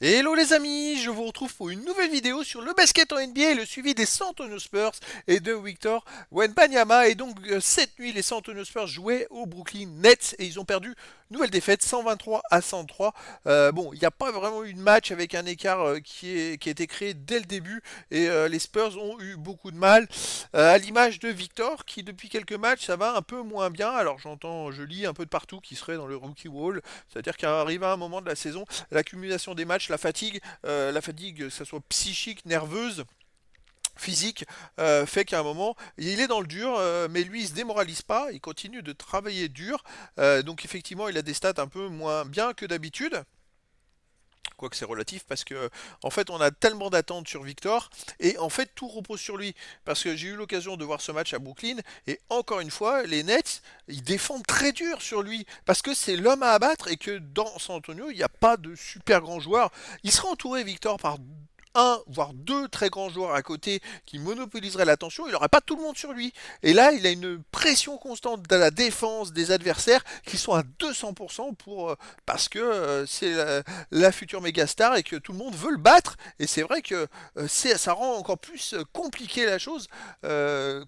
Hello les amis, je vous retrouve pour une nouvelle vidéo sur le basket en NBA et le suivi des San Antonio Spurs et de Victor Wembanyama. Et donc cette nuit, les San Antonio Spurs jouaient au Brooklyn Nets et ils ont perdu nouvelle défaite 123 à 103. Bon, il n'y a pas vraiment eu de match avec un écart qui a été créé dès le début et les Spurs ont eu beaucoup de mal. À l'image de Victor qui depuis quelques matchs ça va un peu moins bien. Alors je lis un peu de partout qui serait dans le rookie wall, c'est-à-dire qu'arrive à un moment de la saison l'accumulation des matchs, la fatigue, que ce soit psychique, nerveuse, physique, fait qu'à un moment, il est dans le dur, mais lui, il se démoralise pas, il continue de travailler dur. Donc effectivement, il a des stats un peu moins bien que d'habitude. Quoique c'est relatif parce que en fait on a tellement d'attentes sur Victor et en fait tout repose sur lui parce que j'ai eu l'occasion de voir ce match à Brooklyn et encore une fois les Nets ils défendent très dur sur lui parce que c'est l'homme à abattre et que dans San Antonio il n'y a pas de super grands joueurs. Il sera entouré Victor par un, voire deux très grands joueurs à côté qui monopoliseraient l'attention, il n'aurait pas tout le monde sur lui. Et là, il a une pression constante de la défense des adversaires qui sont à 200% parce que c'est la future méga star et que tout le monde veut le battre. Et c'est vrai que ça rend encore plus compliqué la chose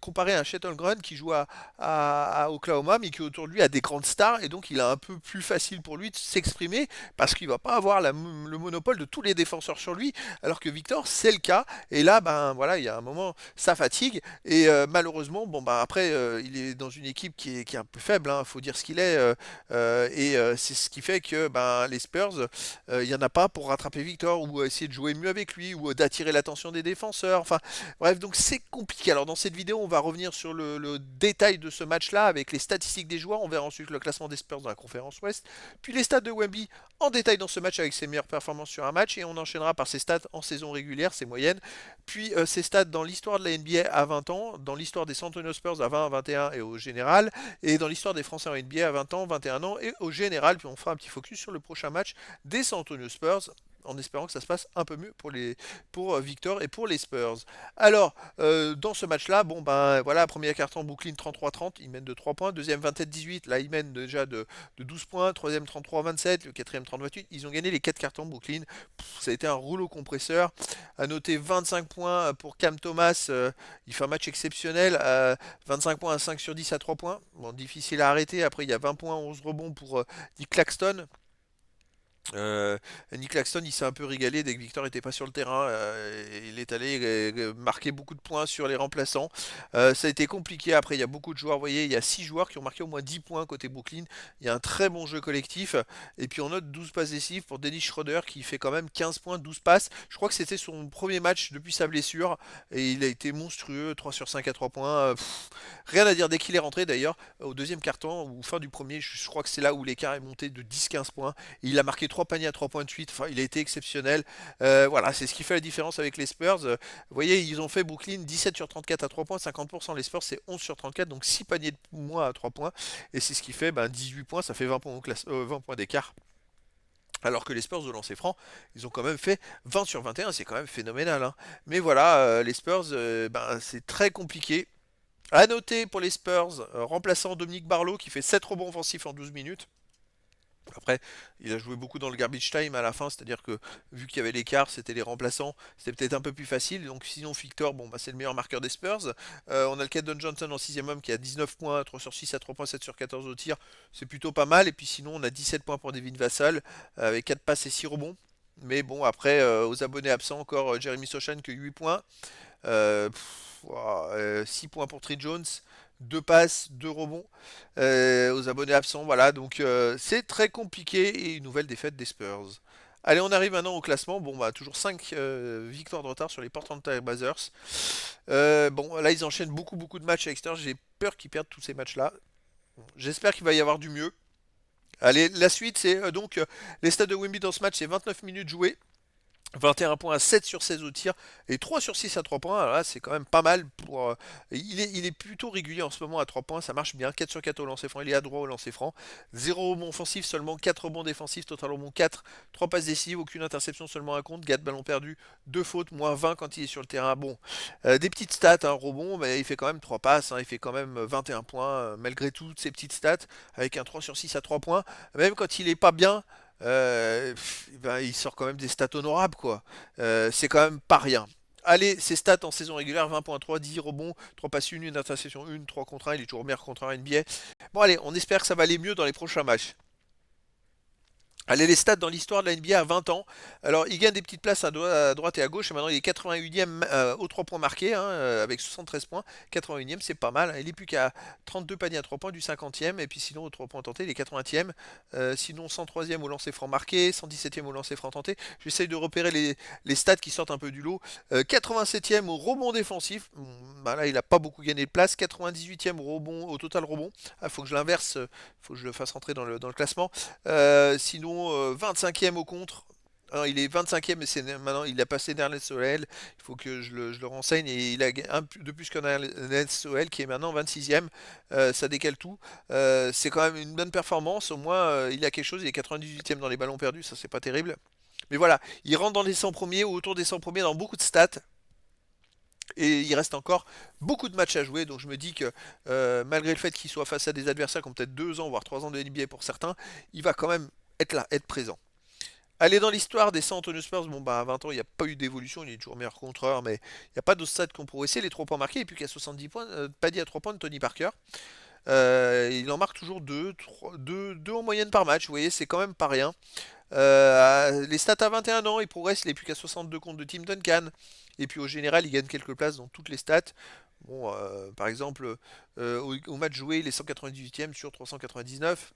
comparé à un Chet Holmgren qui joue à Oklahoma mais qui autour de lui a des grandes stars et donc il a un peu plus facile pour lui de s'exprimer parce qu'il va pas avoir le monopole de tous les défenseurs sur lui alors que Victor c'est le cas et là ben voilà il y a un moment ça fatigue et malheureusement bon ben après il est dans une équipe qui est un peu faible hein, faut dire ce qu'il est et c'est ce qui fait que ben les Spurs il n'y en a pas pour rattraper Victor ou essayer de jouer mieux avec lui ou d'attirer l'attention des défenseurs. Enfin, bref, donc c'est compliqué. Alors dans cette vidéo, on va revenir sur le détail de ce match-là avec les statistiques des joueurs. On verra ensuite le classement des Spurs dans la conférence Ouest, puis les stats de Wemby en détail dans ce match avec ses meilleures performances sur un match et on enchaînera par ses stats en saison régulière, ses moyennes, puis ses stats dans l'histoire de la NBA à 20 ans, dans l'histoire des San Antonio Spurs à 20, 21 et au général, et dans l'histoire des Français en NBA à 20 ans, 21 ans et au général. Puis on fera un petit focus sur le prochain match des San Antonio Spurs en espérant que ça se passe un peu mieux pour Victor et pour les Spurs. Alors, dans ce match-là, bon ben voilà, premier carton Brooklyn 33-30, il mène de 3 points, deuxième 27-18, là il mène déjà de 12 points, troisième 33-27, le quatrième 30-28, ils ont gagné les 4 cartons Brooklyn, ça a été un rouleau compresseur, à noter 25 points pour Cam Thomas, il fait un match exceptionnel, 25 points à 5 sur 10 à 3 points, bon difficile à arrêter, après il y a 20 points, 11 rebonds pour Nick Claxton, euh, Nick Claxton, il s'est un peu régalé dès que Victor n'était pas sur le terrain. Il est allé marquer beaucoup de points sur les remplaçants. Ça a été compliqué. Après, il y a beaucoup de joueurs. Vous voyez, il y a 6 joueurs qui ont marqué au moins 10 points côté Brooklyn. Il y a un très bon jeu collectif. Et puis on note 12 passes décisives pour Dennis Schroeder qui fait quand même 15 points, 12 passes. Je crois que c'était son premier match depuis sa blessure. Et il a été monstrueux. 3 sur 5 à 3 points. Rien à dire dès qu'il est rentré d'ailleurs. Au deuxième quart-temps ou fin du premier, je crois que c'est là où l'écart est monté de 10-15 points. Il a marqué 3 paniers à 3 points de suite. Enfin, il a été exceptionnel. Voilà, c'est ce qui fait la différence avec les Spurs. Vous voyez, ils ont fait Brooklyn 17 sur 34 à 3 points, 50%. Les Spurs, c'est 11 sur 34, donc 6 paniers de moins à 3 points. Et c'est ce qui fait 18 points, ça fait 20 points, 20 points d'écart. Alors que les Spurs de lancer franc, ils ont quand même fait 20 sur 21, c'est quand même phénoménal, hein. Mais voilà, les Spurs, c'est très compliqué. À noter pour les Spurs, remplaçant Dominique Barlow qui fait 7 rebonds offensifs en 12 minutes. Après, il a joué beaucoup dans le garbage time à la fin, c'est-à-dire que vu qu'il y avait l'écart, c'était les remplaçants, c'était peut-être un peu plus facile. Donc sinon, Victor, bon, bah, c'est le meilleur marqueur des Spurs. On a le Keldon Johnson en sixième homme qui a 19 points, 3 sur 6 à 3 points, 7 sur 14 au tir. C'est plutôt pas mal. Et puis sinon, on a 17 points pour Devin Vassal, avec 4 passes et 6 rebonds. Mais bon, après, aux abonnés absents, encore Jeremy Sochan que 8 points. 6 points pour Trey Jones, 2 passes, 2 rebonds aux abonnés absents. Voilà, donc c'est très compliqué et une nouvelle défaite des Spurs. Allez, on arrive maintenant au classement. Bon, bah, toujours 5 victoires de retard sur les Portland Trail Blazers. Bon, là, ils enchaînent beaucoup de matchs à l'extérieur. J'ai peur qu'ils perdent tous ces matchs-là. J'espère qu'il va y avoir du mieux. Allez, la suite, c'est les stats de Wemby dans ce match, c'est 29 minutes jouées. 21 points à 7 sur 16 au tir et 3 sur 6 à 3 points. Alors là, c'est quand même pas mal pour. Il est plutôt régulier en ce moment à 3 points, ça marche bien. 4 sur 4 au lancer franc, il est à droit au lancer franc. 0 rebond offensif, seulement 4 rebonds défensifs, total rebond 4, 3 passes décisives, aucune interception, seulement un compte. 4 ballons perdus, 2 fautes, moins 20 quand il est sur le terrain. Bon, des petites stats, un rebond, mais il fait quand même 3 passes, hein, il fait quand même 21 points, malgré toutes ces petites stats, avec un 3 sur 6 à 3 points. Même quand il est pas bien. Ben, il sort quand même des stats honorables, quoi. C'est quand même pas rien. Allez, ses stats en saison régulière, 20.3, 10 rebonds, 3 passes, une interception, 1, 3 contre 1, il est toujours meilleur contre un NBA. Bon allez, on espère que ça va aller mieux dans les prochains matchs. Allez, les stats dans l'histoire de la NBA à 20 ans. Alors, il gagne des petites places à droite et à gauche. Et maintenant, il est 81e aux 3 points marqués, hein, avec 73 points. 81e, c'est pas mal, hein. Il est plus qu'à 32 paniers à 3 points du 50e. Et puis sinon, aux 3 points tentés, il est 80e. Sinon, 103e au lancer franc marqué, 117e au lancer franc tenté. J'essaye de repérer les stats qui sortent un peu du lot. 87e au rebond défensif. Bah là, il n'a pas beaucoup gagné de place. 98e au rebond, au total rebond. Il faut que je l'inverse, faut que je le fasse rentrer dans le classement. Sinon, 25e au contre. Alors, il est 25e, mais maintenant il a passé Ernest Soel. Il faut que je le renseigne. Et il a un de plus qu'un Ernest Soel qui est maintenant 26e. Ça décale tout. C'est quand même une bonne performance. Au moins, il a quelque chose. Il est 98e dans les ballons perdus. Ça, c'est pas terrible. Mais voilà, il rentre dans les 100 premiers ou autour des 100 premiers dans beaucoup de stats. Et il reste encore beaucoup de matchs à jouer, donc je me dis que malgré le fait qu'il soit face à des adversaires qui ont peut-être 2 ans, voire 3 ans de NBA pour certains, il va quand même être là, être présent. Aller dans l'histoire des San Antonio Spurs, bon bah à 20 ans il n'y a pas eu d'évolution, il est toujours meilleur contreur, mais il n'y a pas d'autres stats qu'on pourrait essayer, les 3 points marqués, et puis qu'à 70 points, pas dit à 3 points de Tony Parker. Il en marque toujours 2 en moyenne par match, vous voyez, c'est quand même pas rien. Les stats à 21 ans, il progresse, il n'est plus qu'à 62 comptes de Tim Duncan. Et puis au général, il gagne quelques places dans toutes les stats. Bon, par exemple, au match joué, il est 198e sur 399.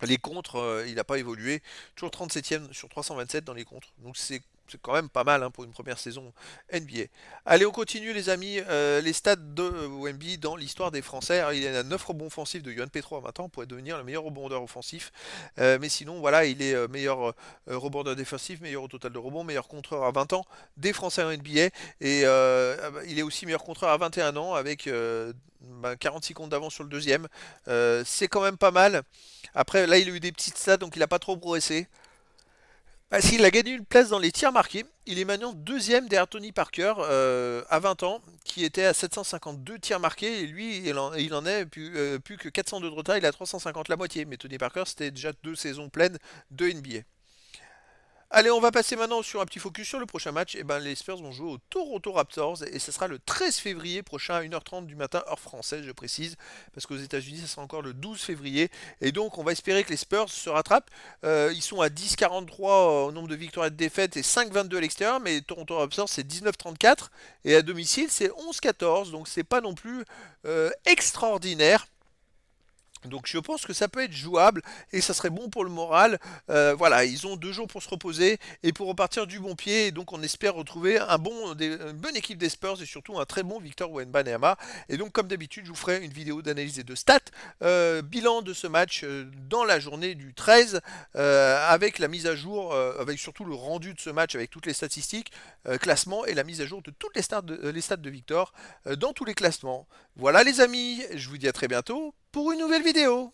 Les contres, il n'a pas évolué. Toujours 37e sur 327 dans les contres. Donc c'est quand même pas mal, hein, pour une première saison NBA. Allez, on continue les amis. Les stats de Wemby dans l'histoire des Français. Alors, il a 9 rebonds offensifs de Yohan Petro à 20 ans pour devenir le meilleur rebondeur offensif. Mais sinon, voilà, il est meilleur rebondeur défensif, meilleur au total de rebonds, meilleur contreur à 20 ans des Français en NBA. Et il est aussi meilleur contreur à 21 ans avec 46 comptes d'avance sur le deuxième. C'est quand même pas mal. Après, là, il a eu des petites stats, donc il n'a pas trop progressé. Ah, s'il a gagné une place dans les tirs marqués, il est maintenant deuxième derrière Tony Parker à 20 ans, qui était à 752 tirs marqués, et lui, il en est plus que 402 de retard, il a 350, la moitié. Mais Tony Parker, c'était déjà 2 saisons pleines de NBA. Allez, on va passer maintenant sur un petit focus sur le prochain match. Et ben, les Spurs vont jouer au Toronto Raptors et ce sera le 13 février prochain à 1h30 du matin, heure française, je précise, parce qu'aux États-Unis, ça sera encore le 12 février. Et donc, on va espérer que les Spurs se rattrapent. Ils sont à 10,43 au nombre de victoires et de défaites et 5,22 à l'extérieur, mais Toronto Raptors, c'est 19,34 et à domicile, c'est 11,14. Donc, c'est pas non plus extraordinaire. Donc je pense que ça peut être jouable et ça serait bon pour le moral. Voilà, ils ont 2 jours pour se reposer et pour repartir du bon pied. Et donc on espère retrouver une bonne équipe des Spurs et surtout un très bon Victor Wembanyama. Et donc comme d'habitude, je vous ferai une vidéo d'analyse et de stats, bilan de ce match dans la journée du 13, avec la mise à jour, avec surtout le rendu de ce match avec toutes les statistiques, classement et la mise à jour de toutes les stats de Victor dans tous les classements. Voilà les amis, je vous dis à très bientôt pour une nouvelle vidéo.